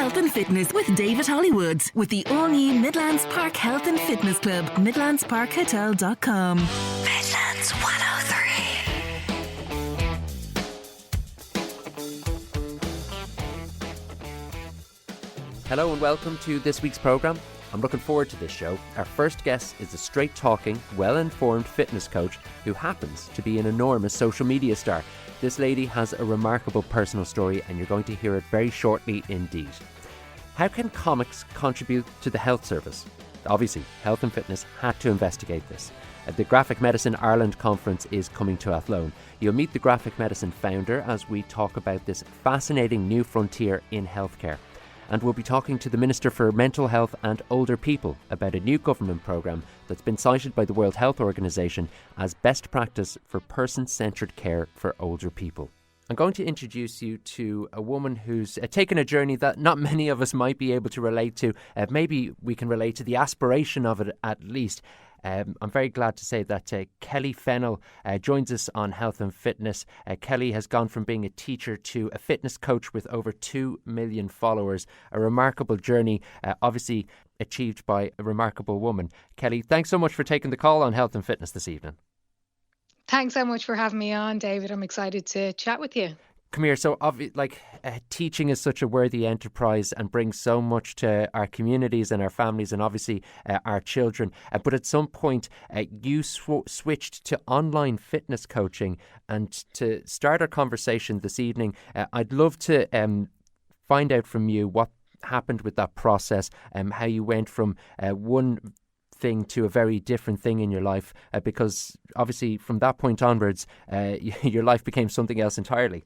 Health and Fitness with David Hollywood with the all-new Midlands Park Health and Fitness Club, midlandsparkhotel.com. Midlands 103. Hello and welcome to this week's programme. I'm looking forward to this show. Our first guest is a straight-talking, well-informed fitness coach who happens to be an enormous social media star. This lady has a remarkable personal story and you're going to hear it very shortly indeed. How can comics contribute to the health service? Obviously, Health and Fitness had to investigate this. The Graphic Medicine Ireland conference is coming to Athlone. You'll meet the Graphic Medicine founder as we talk about this fascinating new frontier in healthcare. And we'll be talking to the Minister for Mental Health and Older People about a new government programme that's been cited by the World Health Organization as best practice for person-centred care for older people. I'm going to introduce you to a woman who's taken a journey that not many of us might be able to relate to. Maybe we can relate to the aspiration of it at least. I'm very glad to say that Kelly Fennell joins us on Health and Fitness. Kelly has gone from being a teacher to a fitness coach with over 2 million followers. A remarkable journey, obviously achieved by a remarkable woman. Kelly, thanks so much for taking the call on Health and Fitness this evening. Thanks so much for having me on, David. I'm excited to chat with you. Come here. So, teaching is such a worthy enterprise and brings so much to our communities and our families and obviously our children. But at some point, you switched to online fitness coaching. And to start our conversation this evening, I'd love to find out from you what happened with that process and how you went from one thing to a very different thing in your life, because obviously from that point onwards, your life became something else entirely.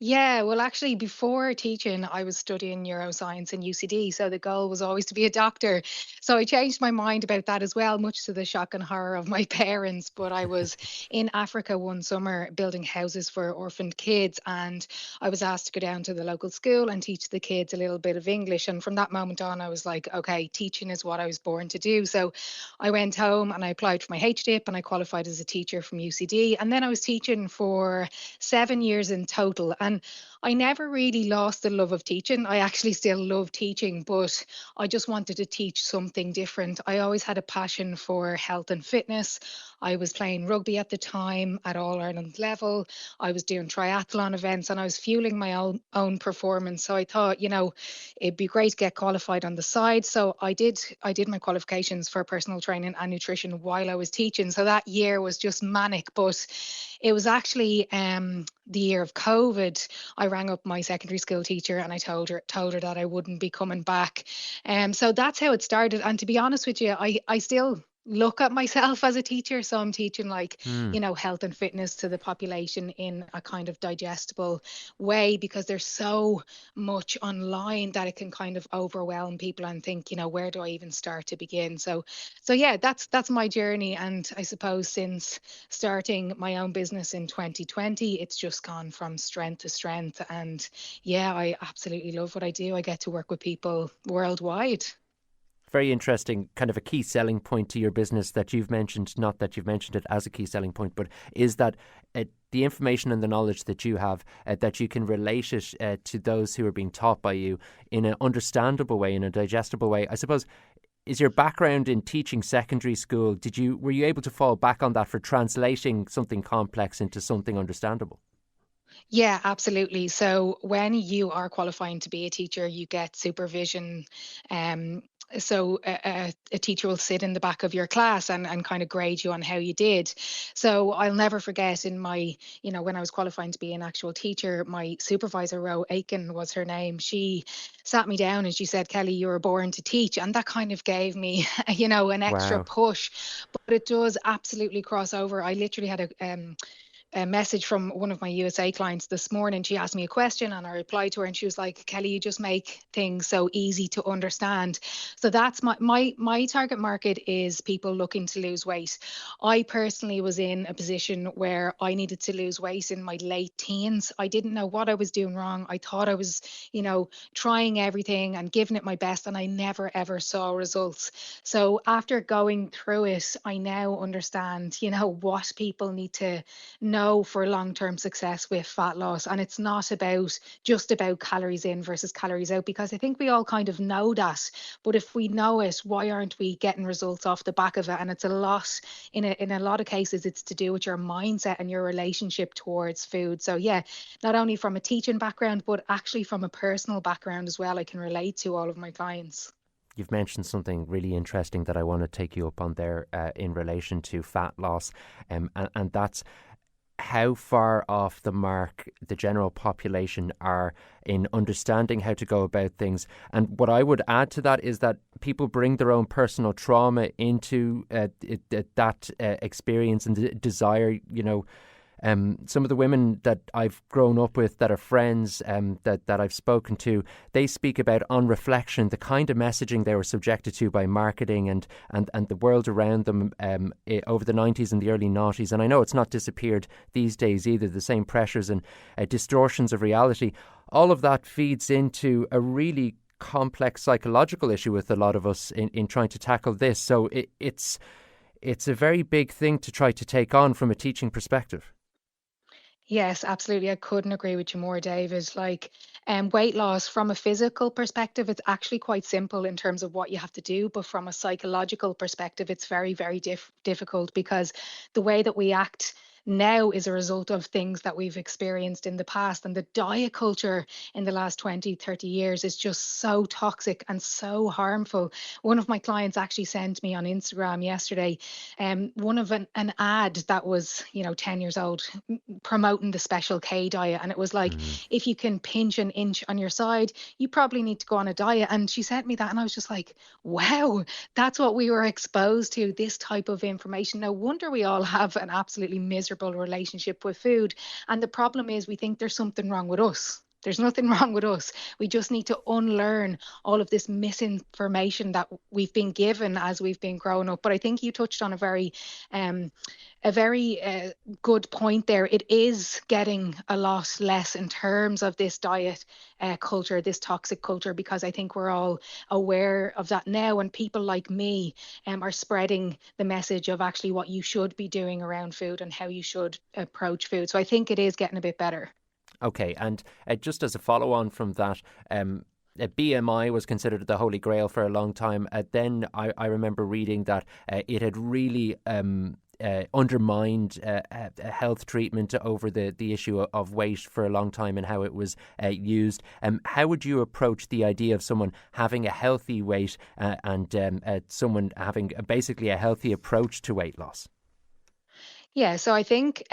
Yeah, well, actually, before teaching, I was studying neuroscience in UCD. So the goal was always to be a doctor. So I changed my mind about that as well, much to the shock and horror of my parents. But I was in Africa one summer building houses for orphaned kids. And I was asked to go down to the local school and teach the kids a little bit of English. And from that moment on, I was like, okay, teaching is what I was born to do. So I went home and I applied for my HDIP and I qualified as a teacher from UCD. And then I was teaching for 7 years in total. And I never really lost the love of teaching. I actually still love teaching, but I just wanted to teach something different. I always had a passion for health and fitness. I was playing rugby at the time at All Ireland level. I was doing triathlon events and I was fueling my own performance. So I thought, it'd be great to get qualified on the side. So I did my qualifications for personal training and nutrition while I was teaching. So that year was just manic, but it was actually the year of COVID. I rang up my secondary school teacher and I told her that I wouldn't be coming back. So that's how it started. And to be honest with you, I still look at myself as a teacher. So I'm teaching health and fitness to the population in a kind of digestible way, because there's so much online that it can kind of overwhelm people and think, where do I even start to begin? So yeah, that's my journey. And I suppose since starting my own business in 2020, it's just gone from strength to strength. And yeah, I absolutely love what I do. I get to work with people worldwide. Very interesting, kind of a key selling point to your business that you've mentioned, not that you've mentioned it as a key selling point, but is that the information and the knowledge that you have, that you can relate it to those who are being taught by you in an understandable way, in a digestible way. I suppose, is your background in teaching secondary school, were you able to fall back on that for translating something complex into something understandable? Yeah, absolutely. So when you are qualifying to be a teacher, you get supervision. So a teacher will sit in the back of your class and kind of grade you on how you did. So I'll never forget in my, when I was qualifying to be an actual teacher, my supervisor, Ro Aiken was her name. She sat me down and she said, Kelly, you were born to teach. And that kind of gave me, an extra push. But it does absolutely cross over. I literally had a message from one of my USA clients this morning. She asked me a question and I replied to her and she was like, Kelly, you just make things so easy to understand. So that's my target market is people looking to lose weight. I personally was in a position where I needed to lose weight in my late teens. I didn't know what I was doing wrong. I thought I was, trying everything and giving it my best, and I never ever saw results. So after going through it, I now understand, what people need to know know for long-term success with fat loss, and it's not just about calories in versus calories out, because I think we all kind of know that. But if we know it, why aren't we getting results off the back of it? And it's a lot, in a lot of cases, it's to do with your mindset and your relationship towards food. So yeah, not only from a teaching background, but actually from a personal background as well, I can relate to all of my clients. You've mentioned something really interesting that I want to take you up on there in relation to fat loss, and that's how far off the mark the general population are in understanding how to go about things. And what I would add to that is that people bring their own personal trauma into that experience and the desire, some of the women that I've grown up with that are friends that I've spoken to, they speak about, on reflection, the kind of messaging they were subjected to by marketing and the world around them over the 90s and the early noughties. And I know it's not disappeared these days either. The same pressures and distortions of reality, all of that feeds into a really complex psychological issue with a lot of us in trying to tackle this. So it's a very big thing to try to take on from a teaching perspective. Yes, absolutely. I couldn't agree with you more, David. Like, weight loss from a physical perspective, it's actually quite simple in terms of what you have to do. But from a psychological perspective, it's very, very difficult, because the way that we act now is a result of things that we've experienced in the past. And the diet culture in the last 20, 30 years is just so toxic and so harmful. One of my clients actually sent me on Instagram yesterday one of an ad that was, 10 years old, promoting the Special K diet. And it was like, if you can pinch an inch on your side, you probably need to go on a diet. And she sent me that, and I was just like, wow, that's what we were exposed to, this type of information. No wonder we all have an absolutely miserable relationship with food. And the problem is, we think there's something wrong with us. There's nothing wrong with us. We just need to unlearn all of this misinformation that we've been given as we've been growing up. But I think you touched on a very good point there. It is getting a lot less in terms of this diet culture, this toxic culture, because I think we're all aware of that now. And people like me are spreading the message of actually what you should be doing around food and how you should approach food. So I think it is getting a bit better. Okay, and just as a follow-on from that, BMI was considered the holy grail for a long time. Then I remember reading that it had really undermined health treatment over the issue of weight for a long time and how it was used. How would you approach the idea of someone having a healthy weight and someone having basically a healthy approach to weight loss? Yeah, so I think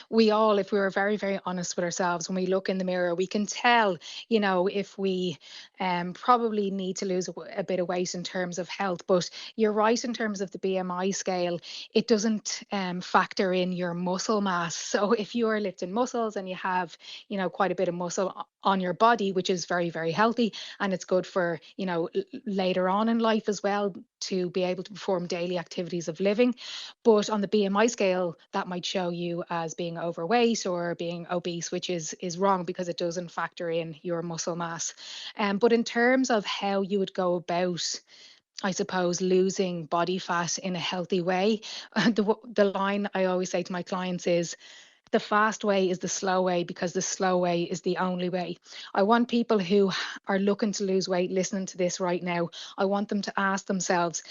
we all, if we were very, very honest with ourselves, when we look in the mirror, we can tell, if we probably need to lose a bit of weight in terms of health. But you're right, in terms of the BMI scale, it doesn't factor in your muscle mass. So if you are lifting muscles and you have, quite a bit of muscle on your body, which is very, very healthy, and it's good for, later on in life as well, to be able to perform daily activities of living. But on the BMI scale, that might show you as being overweight or being obese, which is wrong, because it doesn't factor in your muscle mass. But in terms of how you would go about, I suppose, losing body fat in a healthy way, the line I always say to my clients is, the fast way is the slow way, because the slow way is the only way. I want people who are looking to lose weight, listening to this right now, I want them to ask themselves,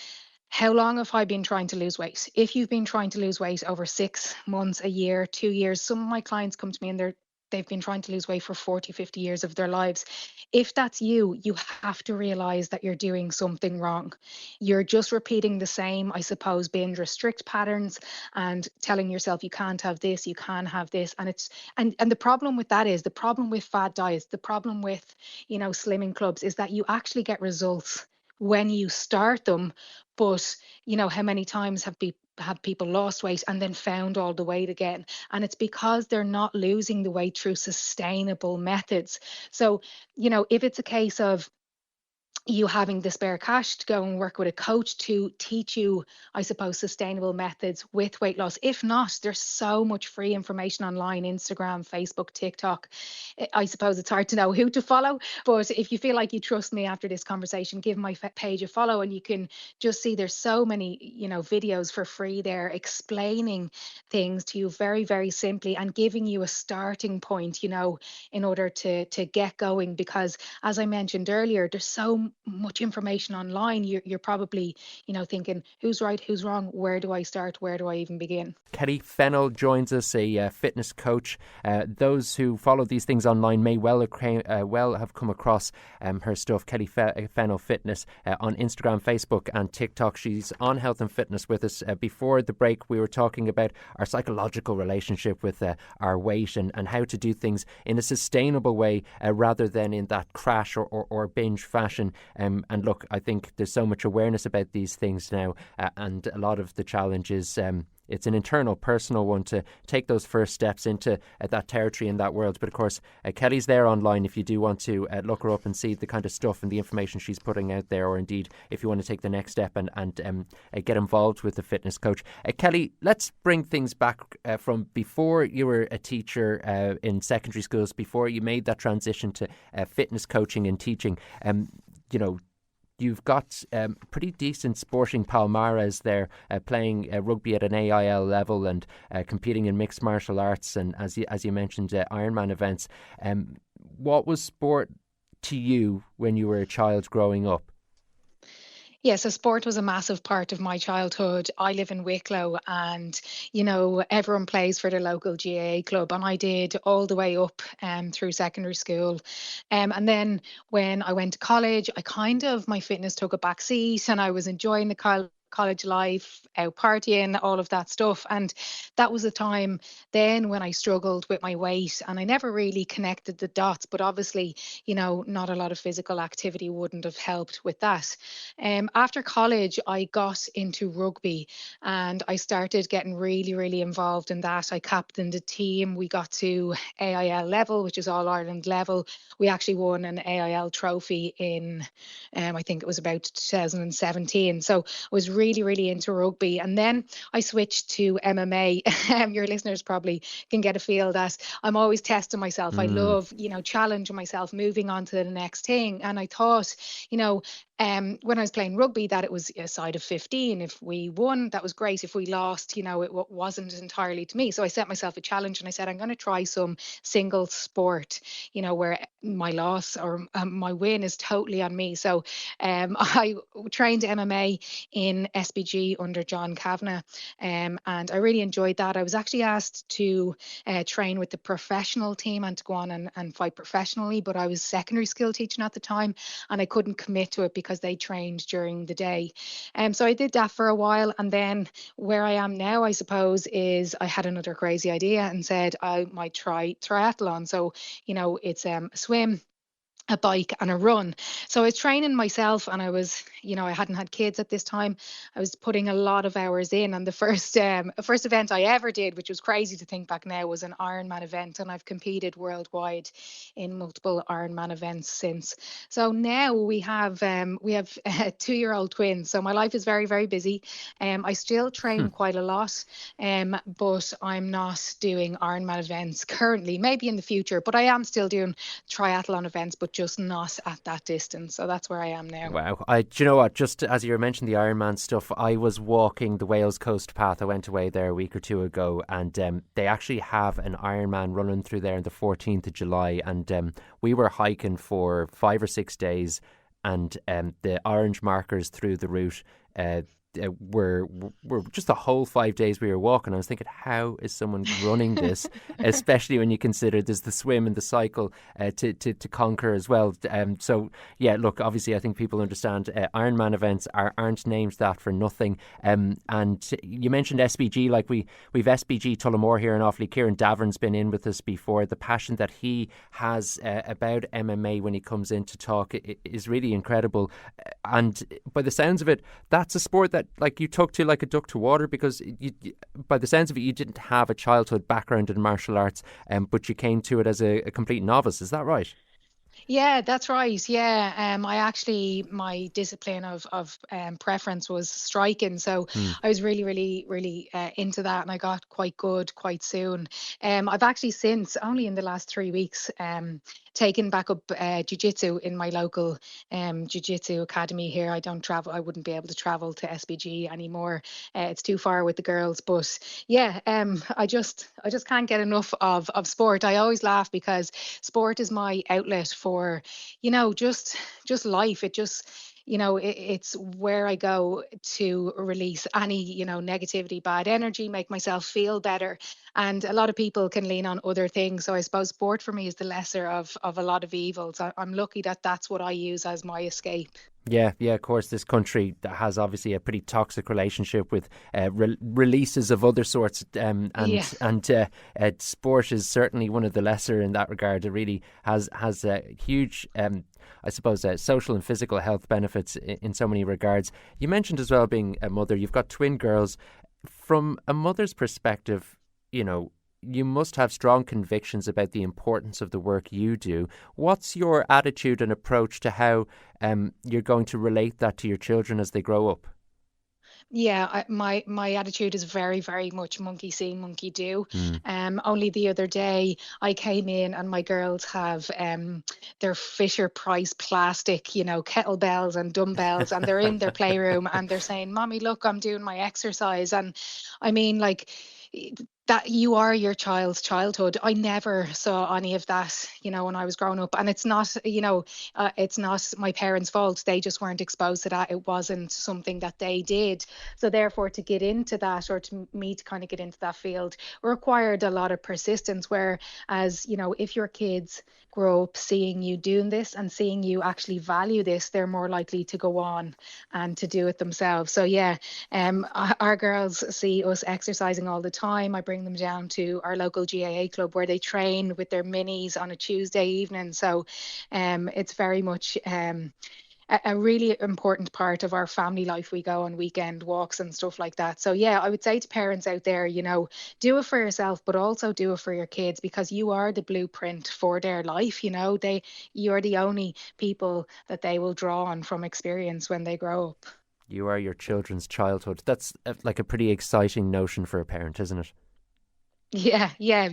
how long have I been trying to lose weight? If you've been trying to lose weight over 6 months, a year, 2 years, some of my clients come to me and they've been trying to lose weight for 40, 50 years of their lives. If that's you, you have to realize that you're doing something wrong. You're just repeating the same, I suppose, binge restrict patterns and telling yourself you can't have this, you can have this. And the problem with that is, the problem with fad diets, the problem with, slimming clubs, is that you actually get results when you start them. But how many times have people lost weight and then found all the weight again? And it's because they're not losing the weight through sustainable methods. So if it's a case of you having the spare cash to go and work with a coach to teach you, I suppose, sustainable methods with weight loss. If not, there's so much free information online, Instagram, Facebook, TikTok. I suppose it's hard to know who to follow, but if you feel like you trust me after this conversation, give my page a follow, and you can just see there's so many, videos for free there explaining things to you very, very simply and giving you a starting point, in order to get going. Because as I mentioned earlier, there's so much information online. You're probably, thinking who's right, who's wrong, where do I start, where do I even begin? Kelly Fennell joins us, a fitness coach. Those who follow these things online may well have come across her stuff, Kelly Fennell Fitness, on Instagram, Facebook and TikTok. She's on Health and Fitness with us. Before the break, we were talking about our psychological relationship with our weight and how to do things in a sustainable way rather than in that crash or binge fashion. And look, I think there's so much awareness about these things now, and a lot of the challenge is it's an internal, personal one to take those first steps into that territory in that world. But of course, Kelly's there online if you do want to look her up and see the kind of stuff and the information she's putting out there, or indeed if you want to take the next step and get involved with the fitness coach. Kelly, let's bring things back from before you were a teacher in secondary schools, before you made that transition to fitness coaching and teaching. You've got pretty decent sporting palmarès there, playing rugby at an AIL level and competing in mixed martial arts and, as you mentioned, Ironman events. What was sport to you when you were a child growing up? Yeah, so sport was a massive part of my childhood. I live in Wicklow, and everyone plays for their local GAA club, and I did all the way up through secondary school. And then when I went to college, my fitness took a back seat, and I was enjoying the college life, out partying, all of that stuff. And that was a time then when I struggled with my weight, and I never really connected the dots. But obviously, not a lot of physical activity wouldn't have helped with that. After college, I got into rugby, and I started getting really, really involved in that. I captained a team. We got to AIL level, which is All Ireland level. We actually won an AIL trophy in, I think it was about 2017. So I was really, really into rugby. And then I switched to MMA. Your listeners probably can get a feel that I'm always testing myself. I love, challenging myself, moving on to the next thing. And I thought, when I was playing rugby, that it was a side of 15. If we won, that was great. If we lost, it wasn't entirely to me. So I set myself a challenge, and I said, I'm going to try some single sport, where my loss or my win is totally on me. So I trained MMA in SBG under John Kavanagh, and I really enjoyed that. I was actually asked to train with the professional team and to go on and fight professionally, but I was secondary school teaching at the time, and I couldn't commit to it because they trained during the day. So I did that for a while, and then where I am now, I suppose, is I had another crazy idea and said I might try triathlon. So, it's a swim, a bike and a run. So I was training myself, and I was, I hadn't had kids at this time. I was putting a lot of hours in, and the first event I ever did, which was crazy to think back now, was an Ironman event, and I've competed worldwide in multiple Ironman events since. So now we have 2-year-old twins. So my life is very, very busy. I still train quite a lot, but I'm not doing Ironman events currently, maybe in the future, but I am still doing triathlon events, but just not at that distance. So that's where I am now. Wow. Do you know what? Just as you mentioned the Ironman stuff, I was walking the Wales Coast Path. I went away there a week or two ago, and they actually have an Ironman running through there on the 14th of July. And we were hiking for 5 or 6 days, and the orange markers through the route were just the whole 5 days we were walking. I was thinking, how is someone running this? Especially when you consider there's the swim and the cycle to conquer as well. So yeah, look, obviously I think people understand Ironman events aren't named that for nothing. And you mentioned SBG, like we've SBG Tullamore here in Offaly. Kieran Davern's been in with us before. The passion that he has about MMA when he comes in to talk is really incredible. And by the sounds of it, that's a sport that like you took to like a duck to water, because by the sounds of it, you didn't have a childhood background in martial arts, but you came to it as a complete novice. Is that right? Yeah, that's right. Yeah, I actually my discipline of preference was striking, so Hmm. I was really into that, and I got quite good quite soon. I've actually since only in the last 3 weeks taken back up jiu-jitsu in my local jiu-jitsu academy here. I don't travel. I wouldn't be able to travel to SBG anymore. It's too far with the girls. But yeah, I just can't get enough of sport. I always laugh because sport is my outlet for, just life. It just, it's where I go to release any, negativity, bad energy, make myself feel better. And a lot of people can lean on other things. So I suppose sport for me is the lesser of a lot of evils. I'm lucky that that's what I use as my escape. Yeah, yeah, of course. This country that has obviously a pretty toxic relationship with releases of other sorts, Yeah. and sport is certainly one of the lesser in that regard. It really has huge, I suppose, social and physical health benefits in so many regards. You mentioned as well being a mother. You've got twin girls. From a mother's perspective, you know, you must have strong convictions about the importance of the work you do. What's your attitude and approach to how you're going to relate that to your children as they grow up? Yeah, my attitude is very much monkey see, monkey do. Mm. Only the other day I came in and my girls have their Fisher Price plastic, kettlebells and dumbbells, and they're in their playroom and they're saying, "Mommy, look, I'm doing my exercise." And I mean, like, i- that you are your child's childhood. I never saw any of that, when I was growing up, and it's not my parents' fault. They just weren't exposed to that. It wasn't something that they did. So therefore, to get into that, or to me to kind of get into that field, required a lot of persistence. Whereas, if your kids grow up seeing you doing this and seeing you actually value this, they're more likely to go on and to do it themselves. So yeah, our girls see us exercising all the time. I bring them down to our local GAA club where they train with their minis on a Tuesday evening. So it's very much a really important part of our family life. We go on weekend walks and stuff like that. So yeah, I would say to parents out there, do it for yourself, but also do it for your kids, because you are the blueprint for their life. You're the only people that they will draw on from experience when they grow up. You are your children's childhood. That's like a pretty exciting notion for a parent, isn't it? Yeah, yeah,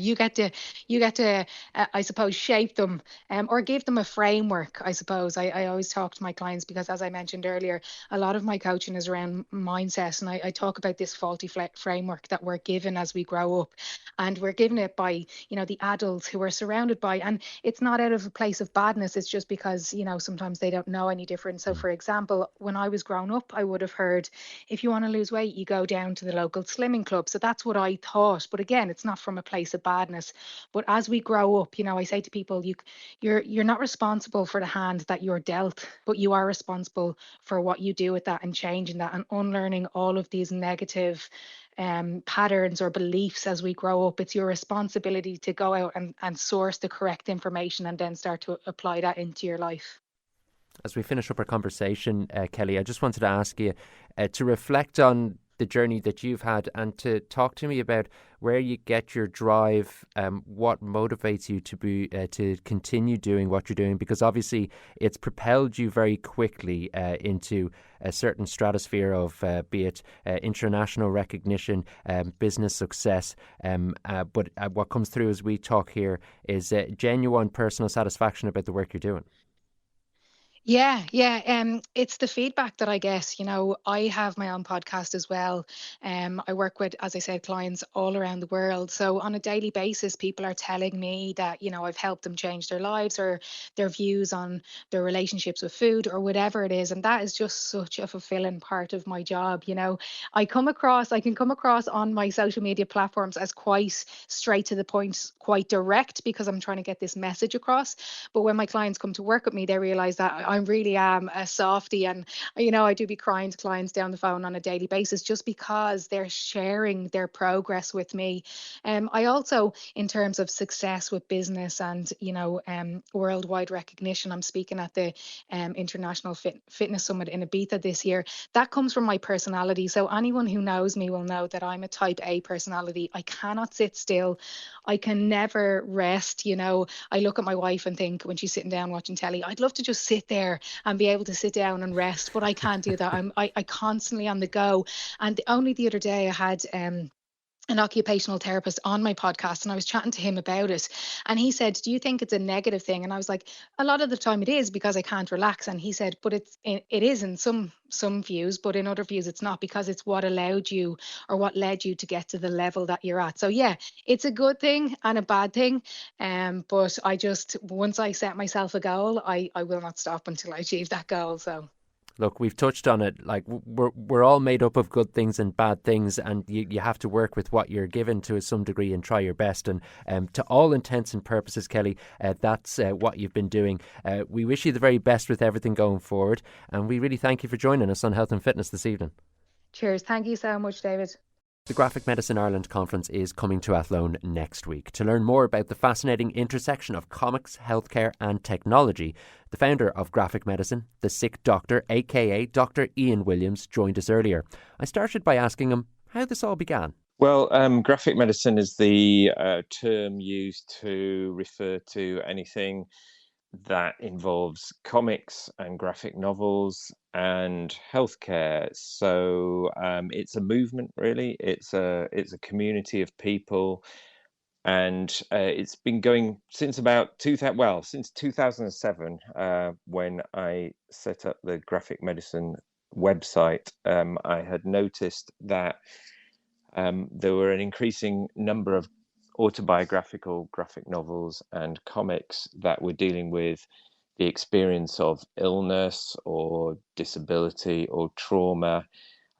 I suppose, shape them, or give them a framework. I suppose I always talk to my clients because, as I mentioned earlier, a lot of my coaching is around mindset, and I talk about this faulty framework that we're given as we grow up, and we're given it by, the adults who we're surrounded by, and it's not out of a place of badness. It's just because, sometimes they don't know any different. So, Mm. for example, when I was growing up, I would have heard, if you want to lose weight, you go down to the local slimming club. So that's what I thought. But again, it's not from a place of badness. But as we grow up, I say to people, you're not responsible for the hand that you're dealt, but you are responsible for what you do with that and changing that and unlearning all of these negative patterns or beliefs as we grow up. It's your responsibility to go out and source the correct information and then start to apply that into your life. As we finish up our conversation, Kelly, I just wanted to ask you to reflect on the journey that you've had and to talk to me about where you get your drive, what motivates you to continue doing what you're doing, because obviously it's propelled you very quickly into a certain stratosphere of be it international recognition, business success, but what comes through as we talk here is genuine personal satisfaction about the work you're doing. Yeah, yeah. It's the feedback that I get. I have my own podcast as well. I work with, as I said, clients all around the world. So on a daily basis, people are telling me that, I've helped them change their lives or their views on their relationships with food or whatever it is. And that is just such a fulfilling part of my job. I can come across on my social media platforms as quite straight to the point, quite direct, because I'm trying to get this message across. But when my clients come to work with me, they realize that I really am a softie, and I do be crying to clients down the phone on a daily basis just because they're sharing their progress with me. I also, in terms of success with business and worldwide recognition, I'm speaking at the International Fitness Summit in Ibiza this year. That comes from my personality. So anyone who knows me will know that I'm a type A personality. I cannot sit still. I can never rest. I look at my wife and think when she's sitting down watching telly, I'd love to just sit there and be able to sit down and rest, but I can't do that. I constantly on the go. And only the other day I had an occupational therapist on my podcast, and I was chatting to him about it, and he said, do you think it's a negative thing? And I was like, a lot of the time it is, because I can't relax. And he said, but it is in some views, but in other views it's not, because it's what allowed you or what led you to get to the level that you're at. So yeah, it's a good thing and a bad thing, but I just, once I set myself a goal, I will not stop until I achieve that goal. So look, we've touched on it. Like, we're all made up of good things and bad things, and you have to work with what you're given to some degree and try your best. And to all intents and purposes, Kelly, that's what you've been doing. We wish you the very best with everything going forward, and we really thank you for joining us on Health and Fitness this evening. cheers. Thank you so much, David. The Graphic Medicine Ireland conference is coming to Athlone next week. To learn more about the fascinating intersection of comics, healthcare and technology, the founder of Graphic Medicine, the Sick Doctor, aka Dr. Ian Williams, joined us earlier. I started by asking him how this all began. Well, graphic medicine is the term used to refer to anything that involves comics and graphic novels and healthcare. So it's a movement, really. It's a community of people, and it's been going since about since 2007, when I set up the graphic medicine website. I had noticed that there were an increasing number of autobiographical graphic novels and comics that were dealing with the experience of illness or disability or trauma.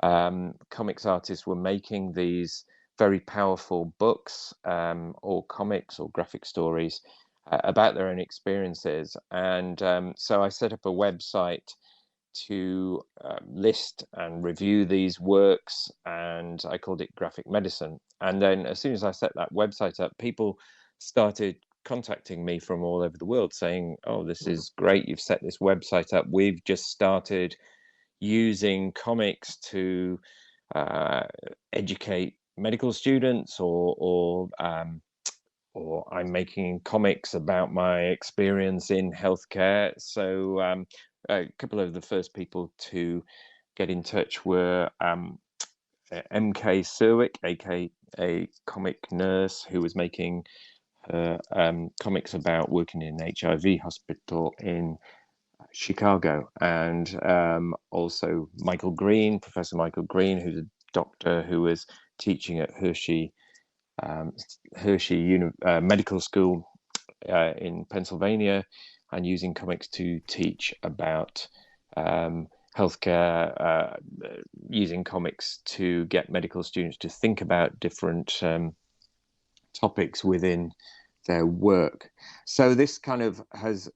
Comics artists were making these very powerful books, or comics or graphic stories about their own experiences. And so I set up a website to list and review these works, and I called it Graphic Medicine. And then as soon as I set that website up, people started contacting me from all over the world saying, oh, this is great, you've set this website up. We've just started using comics to educate medical students, or I'm making comics about my experience in healthcare. So a couple of the first people to get in touch were MK Serwick, aka a comic nurse who was making comics about working in an HIV hospital in Chicago, and also Michael Green, Professor Michael Green, who's a doctor who was teaching at Hershey Medical School in Pennsylvania, and using comics to teach about healthcare, using comics to get medical students to think about different topics within their work. So this kind of has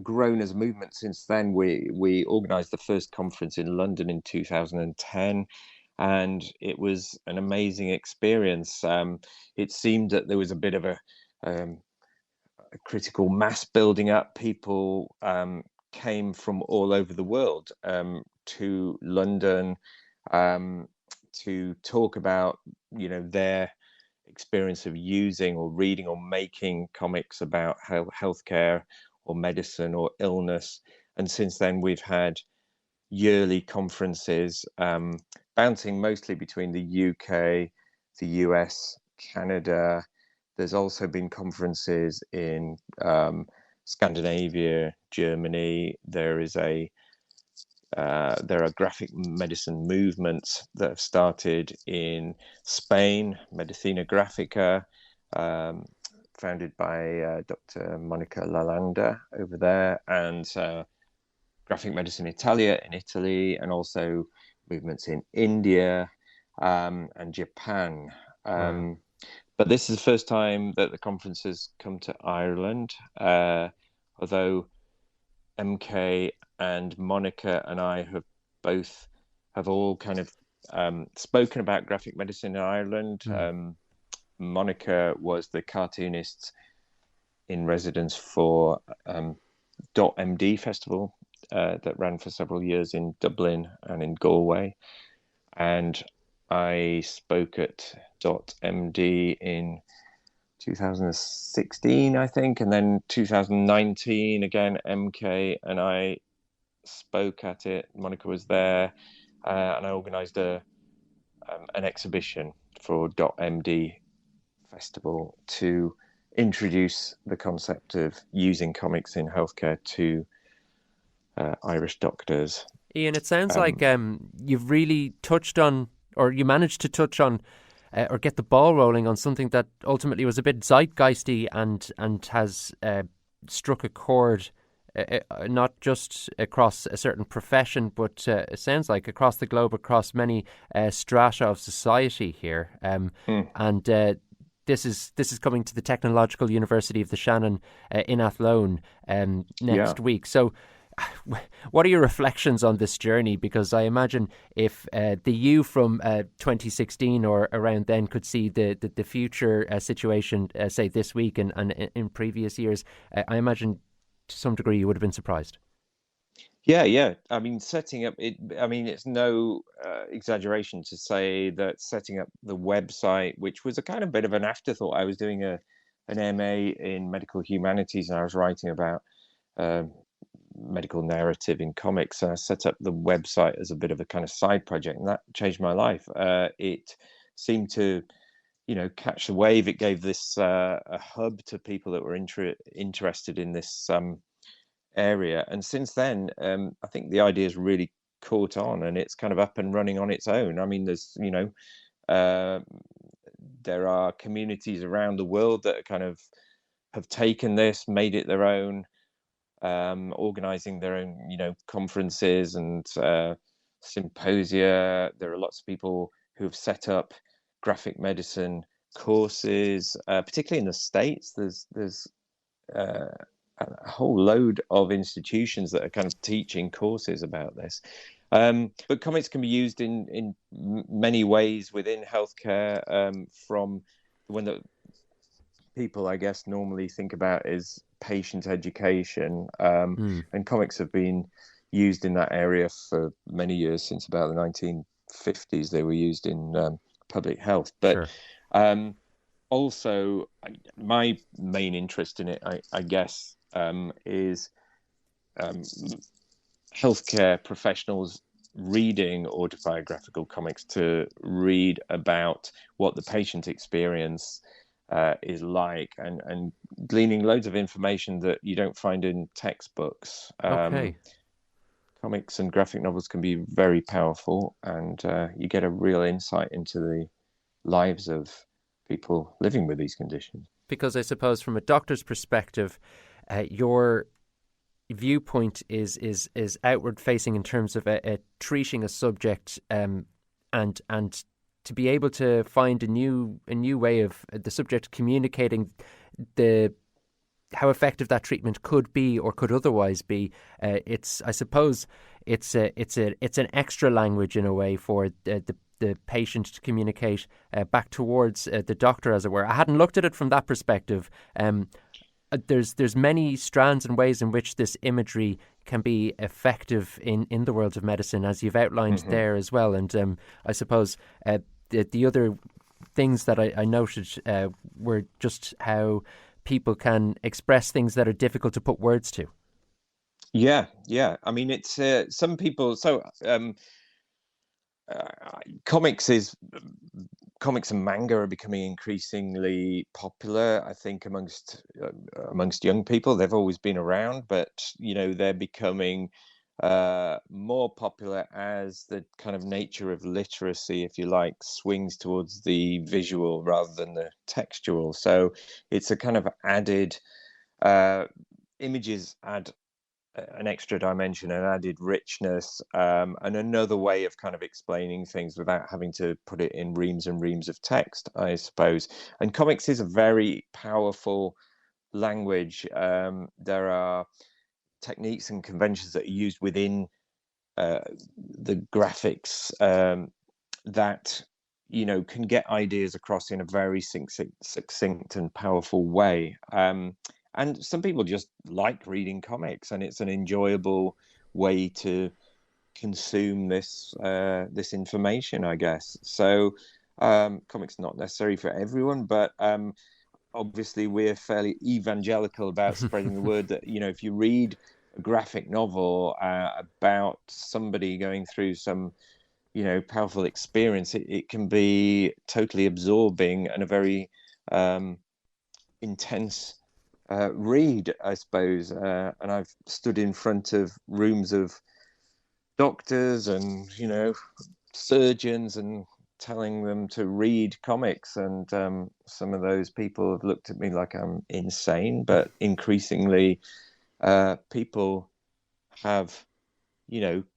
grown as a movement since then. We organised the first conference in London in 2010, and it was an amazing experience. It seemed that there was a bit of a critical mass building up. People came from all over the world to London to talk about, their experience of using or reading or making comics about healthcare or medicine or illness. And since then, we've had yearly conferences bouncing mostly between the UK, the US, Canada. There's also been conferences in Scandinavia, Germany. There are graphic medicine movements that have started in Spain, Medicina Grafica, founded by Dr. Monica Lalanda over there, and Graphic Medicine Italia in Italy, and also movements in India and Japan. Wow. But this is the first time that the conference has come to Ireland, although MK and Monica and I have all kind of spoken about graphic medicine in Ireland. Monica was the cartoonist in residence for .md festival that ran for several years in Dublin and in Galway, and I spoke at .md in 2016, I think, and then 2019 again, MK and I spoke at it. Monica was there, and I organised an exhibition for .md festival to introduce the concept of using comics in healthcare to Irish doctors. Ian, it sounds like you've really touched on, or you managed to touch on, or get the ball rolling on something that ultimately was a bit zeitgeisty and has struck a chord, not just across a certain profession, but it sounds like across the globe, across many strata of society here. And this is coming to the Technological University of the Shannon in Athlone next week. So what are your reflections on this journey? Because I imagine if the you from 2016 or around then could see the future situation, say this week and in previous years, I imagine to some degree you would have been surprised. Yeah. I mean, setting up it. I mean, it's no exaggeration to say that setting up the website, which was a kind of bit of an afterthought. I was doing an MA in medical humanities, and I was writing about medical narrative in comics, and I set up the website as a bit of a kind of side project, and that changed my life. It seemed to, catch the wave. It gave this a hub to people that were interested in this area, and since then I think the idea has really caught on, and it's kind of up and running on its own. I mean, there's there are communities around the world that kind of have taken this, made it their own, organizing their own conferences and symposia. There are lots of people who have set up graphic medicine courses, particularly in the States. There's a whole load of institutions that are kind of teaching courses about this. But comics can be used in many ways within healthcare, from the one that people, I guess, normally think about is patient education. And comics have been used in that area for many years, since about the 1950s. They were used in public health. But also, my main interest in it, I guess, is healthcare professionals reading autobiographical comics to read about what the patient experience is like, and gleaning loads of information that you don't find in textbooks. Comics and graphic novels can be very powerful, and you get a real insight into the lives of people living with these conditions. Because I suppose from a doctor's perspective, your viewpoint is outward facing in terms of treating a subject, and to be able to find a new way of the subject communicating how effective that treatment could be or could otherwise be. I suppose it's an extra language in a way for the patient to communicate back towards the doctor, as it were. I hadn't looked at it from that perspective. There's many strands and ways in which this imagery can be effective in the world of medicine, as you've outlined there as well. And I suppose the other things that I noted were just how people can express things that are difficult to put words to. Yeah. I mean, it's some people. So comics and manga are becoming increasingly popular, I think, amongst young people. They've always been around, but they're becoming more popular as the kind of nature of literacy, if you like, swings towards the visual rather than the textual. So it's a kind of added images add an extra dimension, an added richness, and another way of kind of explaining things without having to put it in reams and reams of text, I suppose. And comics is a very powerful language. There are techniques and conventions that are used within the graphics that can get ideas across in a very succinct and powerful way. And some people just like reading comics, and it's an enjoyable way to consume this information, I guess. So comics not necessary for everyone, but obviously we're fairly evangelical about spreading the word that if you read a graphic novel about somebody going through some powerful experience, it can be totally absorbing and a very intense read, I suppose. And I've stood in front of rooms of doctors and surgeons and telling them to read comics, and some of those people have looked at me like I'm insane, but increasingly people have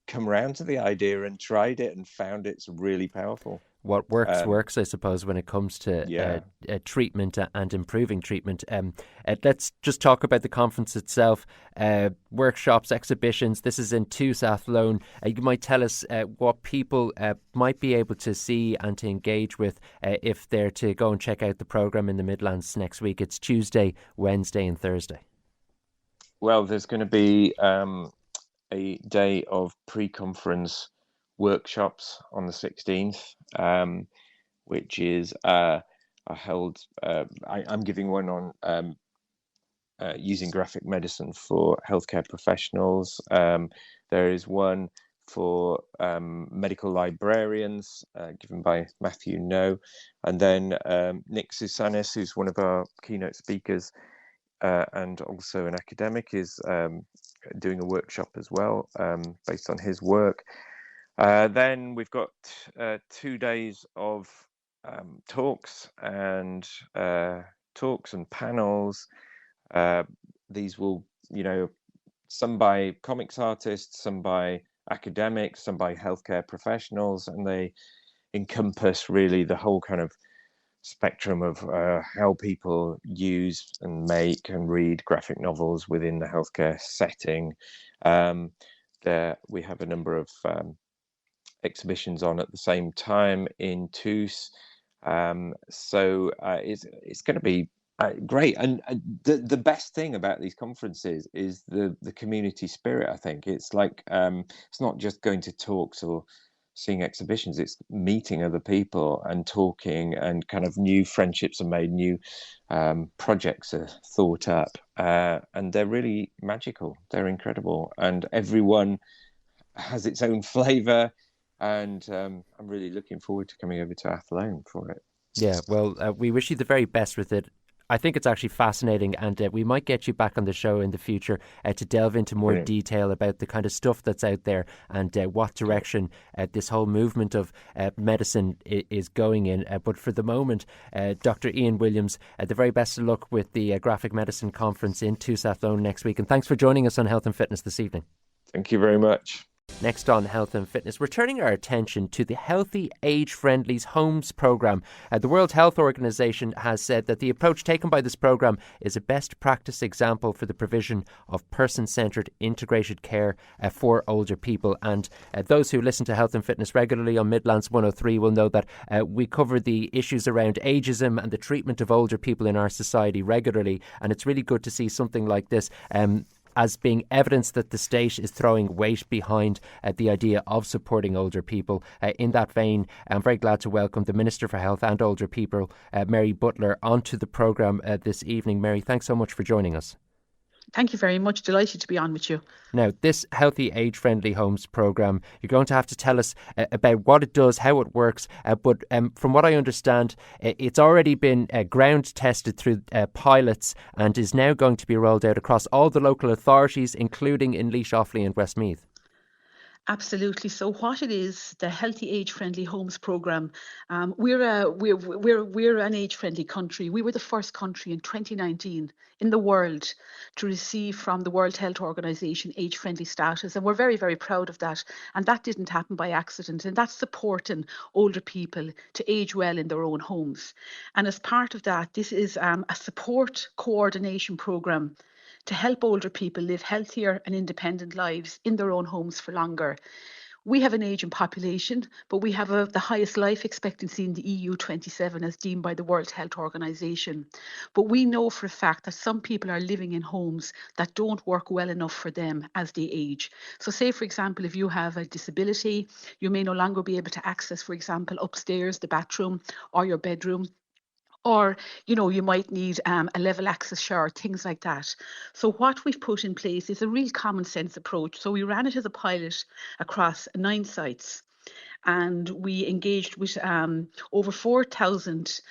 come around to the idea and tried it and found it's really powerful. What works, I suppose, when it comes to treatment and improving treatment. Let's just talk about the conference itself. Workshops, exhibitions. This is in Athlone. You might tell us what people might be able to see and to engage with if they're to go and check out the programme in the Midlands next week. It's Tuesday, Wednesday and Thursday. Well, there's going to be a day of pre-conference workshops on the 16th, which is I'm giving one on using graphic medicine for healthcare professionals. There is one for medical librarians, given by Matthew No, and then Nick Sousanis, who's one of our keynote speakers and also an academic, is doing a workshop as well based on his work. Then we've got 2 days of talks and panels. These will, some by comics artists, some by academics, some by healthcare professionals, and they encompass really the whole kind of spectrum of how people use and make and read graphic novels within the healthcare setting. There we have a number of exhibitions on at the same time in Toos. So it's going to be great. And the best thing about these conferences is the community spirit. I think it's like it's not just going to talks or seeing exhibitions, it's meeting other people and talking, and kind of new friendships are made, new projects are thought up, and they're really magical. They're incredible, and everyone has its own flavour, and I'm really looking forward to coming over to Athlone for it. Yeah, well, we wish you the very best with it. I think it's actually fascinating, and we might get you back on the show in the future to delve into more detail about the kind of stuff that's out there and what direction this whole movement of medicine is going in. But for the moment, Dr. Ian Williams, the very best of luck with the Graphic Medicine Conference in Athlone next week. And thanks for joining us on Health and Fitness this evening. Thank you very much. Next on Health and Fitness, we're turning our attention to the Healthy Age Friendly's Homes programme. The World Health Organization has said that the approach taken by this programme is a best practice example for the provision of person-centred integrated care for older people. And those who listen to Health and Fitness regularly on Midlands 103 will know that we cover the issues around ageism and the treatment of older people in our society regularly. And it's really good to see something like this as being evidence that the state is throwing weight behind the idea of supporting older people. In that vein, I'm very glad to welcome the Minister for Health and Older People, Mary Butler, onto the programme this evening. Mary, thanks so much for joining us. Thank you very much. Delighted to be on with you. Now, this Healthy Age Friendly Homes programme, you're going to have to tell us about what it does, how it works. But from what I understand, it's already been ground tested through pilots and is now going to be rolled out across all the local authorities, including in Laois, Offaly and Westmeath. Absolutely. So what it is, the Healthy Age Friendly Homes programme, we're an age friendly country. We were the first country in 2019 in the world to receive from the World Health Organization age friendly status, and we're very, very proud of that. And that didn't happen by accident, and that's supporting older people to age well in their own homes. And as part of that, this is a support coordination programme to help older people live healthier and independent lives in their own homes for longer. We have an ageing population, but we have the highest life expectancy in the EU 27 as deemed by the World Health Organization. But we know for a fact that some people are living in homes that don't work well enough for them as they age. So say, for example, if you have a disability, you may no longer be able to access, for example, upstairs, the bathroom or your bedroom. Or, you might need a level access shower, things like that. So what we've put in place is a real common sense approach. So we ran it as a pilot across 9 sites. And we engaged with over 4,000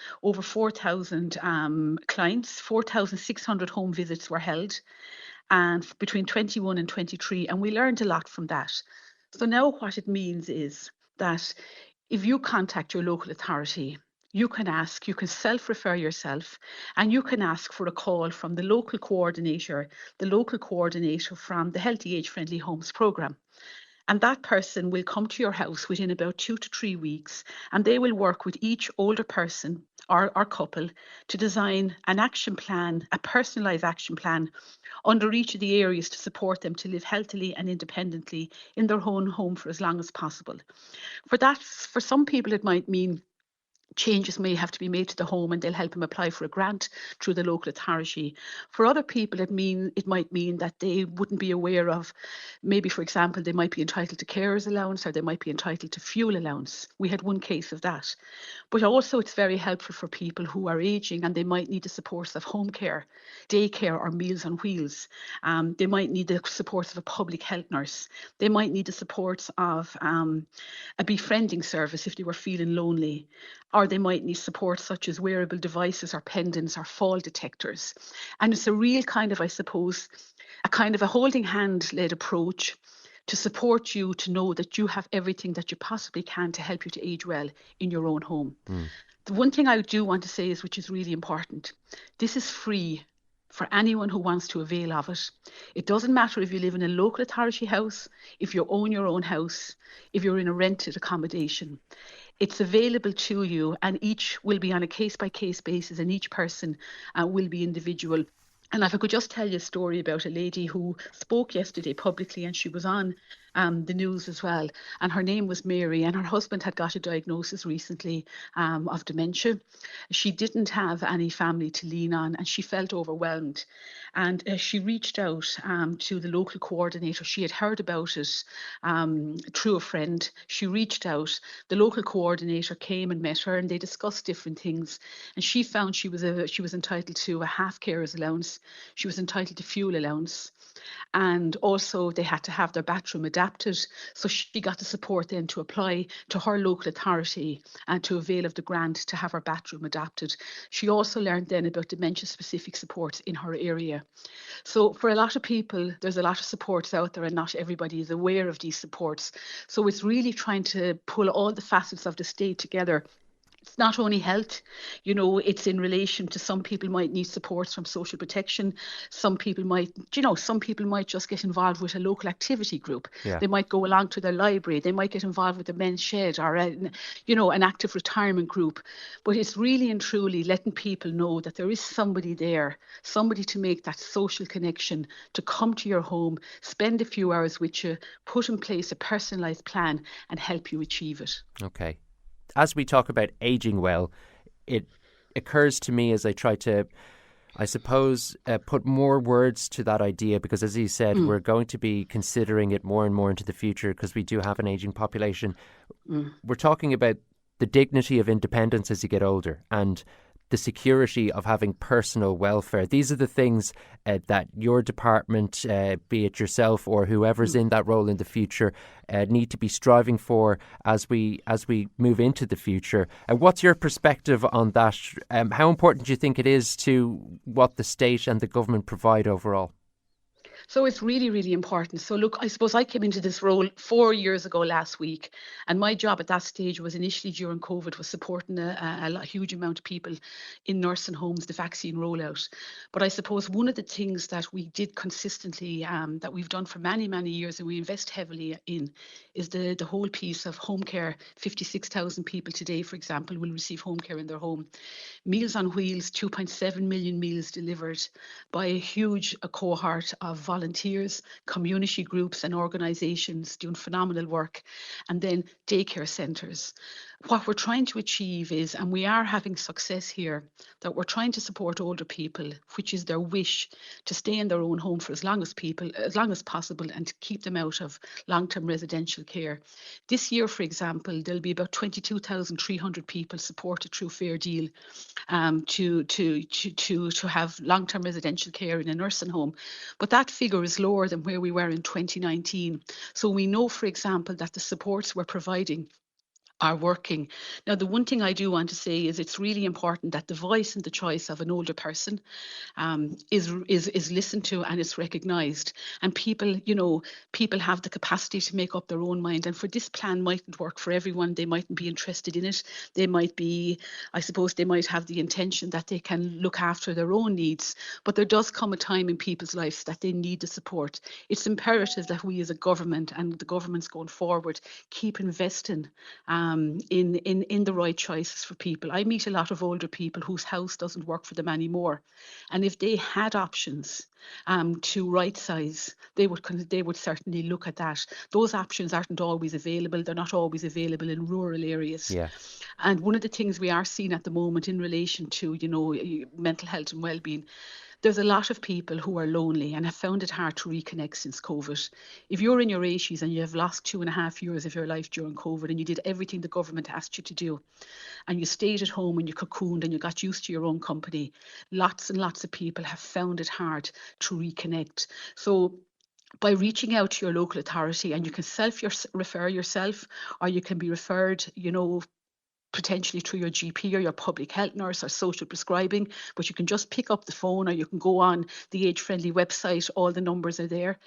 clients. 4,600 home visits were held, and between 21 and 23, and we learned a lot from that. So now what it means is that if you contact your local authority, you can self-refer yourself, and you can ask for a call from the local coordinator from the Healthy Age Friendly Homes programme. And that person will come to your house within about 2 to 3 weeks, and they will work with each older person or couple to design an action plan, a personalised action plan under each of the areas to support them to live healthily and independently in their own home for as long as possible. For some people, it might mean changes may have to be made to the home, and they'll help them apply for a grant through the local authority. For other people, it might mean that they wouldn't be aware of, maybe, for example, they might be entitled to carers allowance, or they might be entitled to fuel allowance. We had one case of that. But also it's very helpful for people who are ageing and they might need the supports of home care, daycare or Meals on Wheels. They might need the supports of a public health nurse. They might need the supports of a befriending service if they were feeling lonely. Or they might need support such as wearable devices or pendants or fall detectors. And it's a real kind of, I suppose, a holding hand-led approach to support you to know that you have everything that you possibly can to help you to age well in your own home. The one thing I do want to say is, which is really important, this is free for anyone who wants to avail of it. It doesn't matter if you live in a local authority house, if you own your own house, if you're in a rented accommodation. It's available to you, and each will be on a case-by-case basis, and each person will be individual. And if I could just tell you a story about a lady who spoke yesterday publicly, and she was on the news as well. And her name was Mary, and her husband had got a diagnosis recently of dementia. She didn't have any family to lean on, and she felt overwhelmed. And she reached out to the local coordinator. She had heard about it through a friend. She reached out. The local coordinator came and met her, and they discussed different things. And she found she was entitled to a half carer's allowance. She was entitled to fuel allowance. And also they had to have their bathroom adapted. So she got the support then to apply to her local authority and to avail of the grant to have her bathroom adapted. She also learned then about dementia-specific supports in her area. So for a lot of people, there's a lot of supports out there, and not everybody is aware of these supports. So it's really trying to pull all the facets of the state together. It's not only health, it's in relation to some people might need supports from social protection. Some people might just get involved with a local activity group. Yeah. They might go along to their library. They might get involved with the men's shed or, an active retirement group. But it's really and truly letting people know that there is somebody there, somebody to make that social connection, to come to your home, spend a few hours with you, put in place a personalised plan and help you achieve it. Okay. As we talk about ageing well, it occurs to me as I try to, I suppose, put more words to that idea, because as you said, we're going to be considering it more and more into the future because we do have an ageing population. We're talking about the dignity of independence as you get older and the security of having personal welfare. These are the things that your department, be it yourself or whoever's in that role in the future, need to be striving for as we move into the future. What's your perspective on that? How important do you think it is to what the state and the government provide overall? So it's really, really important. So look, I suppose I came into this role 4 years ago last week, and my job at that stage was initially during COVID was supporting a huge amount of people in nursing homes, the vaccine rollout. But I suppose one of the things that we did consistently, that we've done for many, many years, and we invest heavily in, is the whole piece of home care. 56,000 people today, for example, will receive home care in their home. Meals on Wheels, 2.7 million meals delivered by a huge cohort of volunteers, community groups and organisations doing phenomenal work, and then daycare centres. What we're trying to achieve is, and we are having success here, that we're trying to support older people, which is their wish to stay in their own home for as long as possible, and to keep them out of long-term residential care. This year, for example, there'll be about 22,300 people supported through Fair Deal to have long-term residential care in a nursing home. But that figure is lower than where we were in 2019. So we know, for example, that the supports we're providing are working. Now, the one thing I do want to say is it's really important that the voice and the choice of an older person is listened to and is recognised. And people have the capacity to make up their own mind. And for this plan mightn't work for everyone. They mightn't be interested in it. They might be, I suppose, they might have the intention that they can look after their own needs. But there does come a time in people's lives that they need the support. It's imperative that we as a government, and the governments going forward, keep investing in the right choices for people. I meet a lot of older people whose house doesn't work for them anymore, and if they had options to right size, they would certainly look at that. Those options aren't always available. They're not always available in rural areas. Yeah. And one of the things we are seeing at the moment in relation to mental health and well-being, there's a lot of people who are lonely and have found it hard to reconnect since COVID. If you're in your 80s and you have lost 2.5 years of your life during COVID, and you did everything the government asked you to do, and you stayed at home and you cocooned and you got used to your own company, lots and lots of people have found it hard to reconnect. So by reaching out to your local authority, and you can refer yourself, or you can be referred, potentially through your GP or your public health nurse or social prescribing, but you can just pick up the phone, or you can go on the Age Friendly website. All the numbers are there.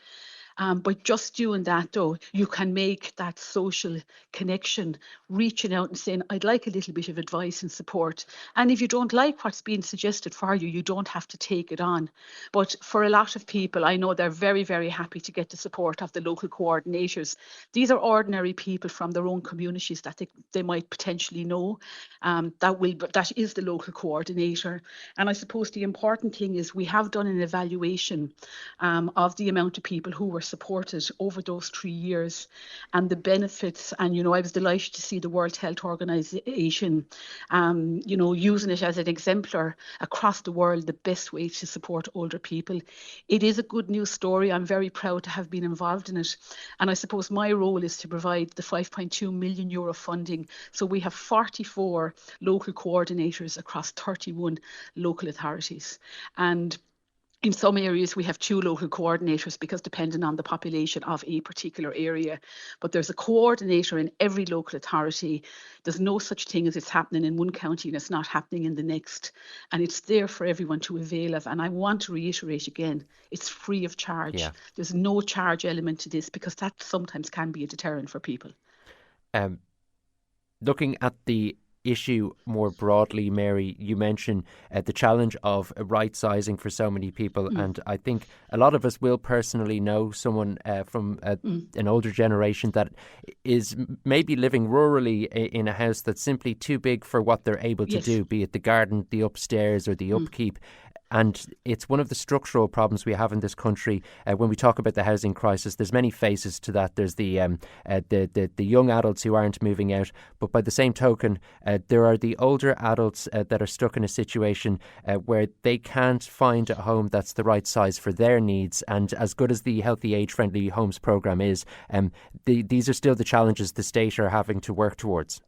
But just doing that, though, you can make that social connection, reaching out and saying, I'd like a little bit of advice and support. And if you don't like what's being suggested for you, you don't have to take it on. But for a lot of people, I know they're very, very happy to get the support of the local coordinators. These are ordinary people from their own communities that they might potentially know. That is the local coordinator. And I suppose the important thing is we have done an evaluation of the amount of people who were supported over those 3 years and the benefits. And, I was delighted to see the World Health Organization, using it as an exemplar across the world, the best way to support older people. It is a good news story. I'm very proud to have been involved in it. And I suppose my role is to provide the €5.2 million funding. So we have 44 local coordinators across 31 local authorities. And in some areas, we have 2 local coordinators, because depending on the population of a particular area. But there's a coordinator in every local authority. There's no such thing as it's happening in one county and it's not happening in the next. And it's there for everyone to avail of. And I want to reiterate again, it's free of charge. Yeah. There's no charge element to this, because that sometimes can be a deterrent for people. Looking at the issue more broadly, Mary, you mentioned the challenge of right sizing for so many people, and I think a lot of us will personally know someone from an older generation that is maybe living rurally in a house that's simply too big for what they're able to do, be it the garden, the upstairs or the upkeep. And it's one of the structural problems we have in this country. When we talk about the housing crisis, there's many faces to that. There's the young adults who aren't moving out, but by the same token, there are the older adults that are stuck in a situation where they can't find a home that's the right size for their needs. And as good as the Healthy Age Friendly Homes programme is, these are still the challenges the state are having to work towards.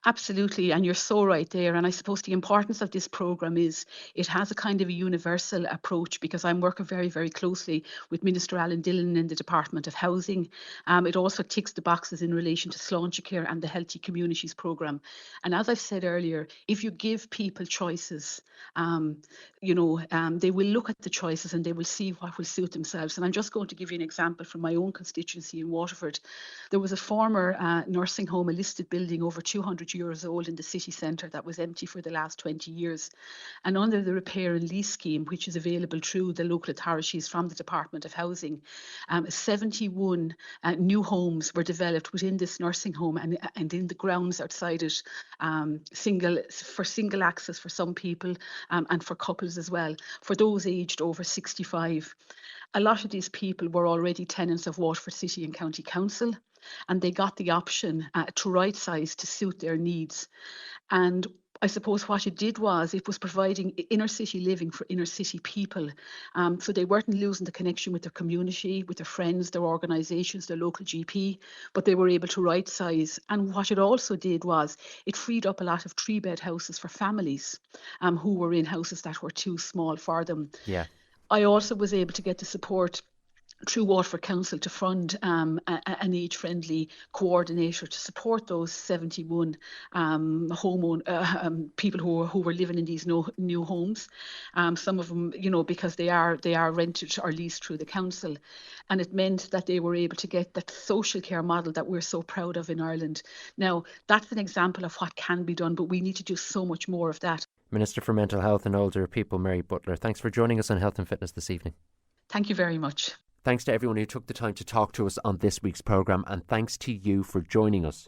Absolutely, and you're so right there. And I suppose the importance of this programme is it has a kind of a universal approach, because I'm working very, very closely with Minister Alan Dillon in the Department of Housing. It also ticks the boxes in relation to Sláinte Care and the Healthy Communities programme. And as I've said earlier, if you give people choices, they will look at the choices and they will see what will suit themselves. And I'm just going to give you an example from my own constituency in Waterford. There was a former nursing home, a listed building over 200 years old in the city centre that was empty for the last 20 years. And under the repair and lease scheme, which is available through the local authorities from the Department of Housing, 71 new homes were developed within this nursing home and in the grounds outside it, single access for some people and for couples as well, for those aged over 65. A lot of these people were already tenants of Waterford City and County Council, and they got the option to right size to suit their needs. And I suppose what it did was it was providing inner city living for inner city people. So they weren't losing the connection with their community, with their friends, their organisations, their local GP, but they were able to right size. And what it also did was it freed up a lot of 3-bed houses for families who were in houses that were too small for them. Yeah. I also was able to get the support through Waterford Council to fund an age-friendly coordinator to support those 71 people who were living in these new homes. Some of them, because they are rented or leased through the council, and it meant that they were able to get that social care model that we're so proud of in Ireland. Now, that's an example of what can be done, but we need to do so much more of that. Minister for Mental Health and Older People, Mary Butler, thanks for joining us on Health and Fitness this evening. Thank you very much. Thanks to everyone who took the time to talk to us on this week's programme, and thanks to you for joining us.